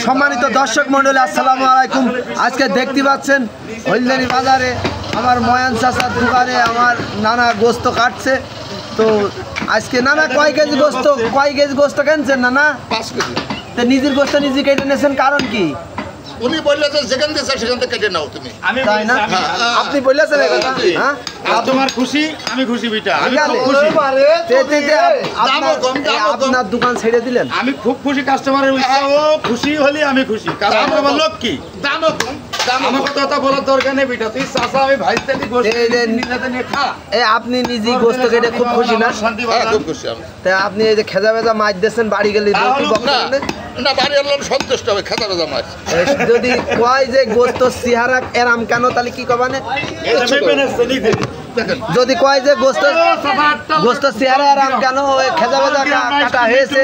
সম্মানিত দর্শক মন্ডলী, আসসালামু আলাইকুম। আজকে দেখতে পাচ্ছেন হলদেনি বাজারে আমার ময়ান চাচার দোকানে আমার নানা গোস্ত কাটছে। তো আজকে নানা কয় কেজি গোস্ত কিনছেন নানা? 5 কেজি। তো নিজের গোস্ত নিজে কেটে নিয়েছেন, কারণ কি? উনি বললেন যে যেখান থেকে সেখান থেকে কেটে নাও তুমি। তাই না? আপনি বললেন এই কথা? হ্যাঁ, তোমার খুশি, আমি খুশি বেটা, আমি খুব খুশি। আপনার দোকান ছেড়ে দিলেন? আমি খুব খুশি, কাস্টমারের উৎসাহ খুশি হলে আমি খুশি। কাস্টমার আমার লোক কি দামও কম, আমার কথা বলার দরকার নেই বেটা। তুই চাচা, আমি ভাই তেলি গোস্ত নিয়ে খা। আপনি নিজেই গোস্ত কেটে খুব খুশি না? শান্তি খুব খুশি আমি। তাই আপনি এই যে খেজা বেজা মাছ দিচ্ছেন, বাড়ি গেলে না বাড়ি আনলাম সন্তুষ্ট হবে, খেতা বেজা মাছ। যদি কয় যে গোস্ত চেহারা এরাম কেন, তাহলে কি কবানে? যদি কয় যে গোস্ত চেহারা এরাম কেন, খেজা বেজা কাটা হয়েছে,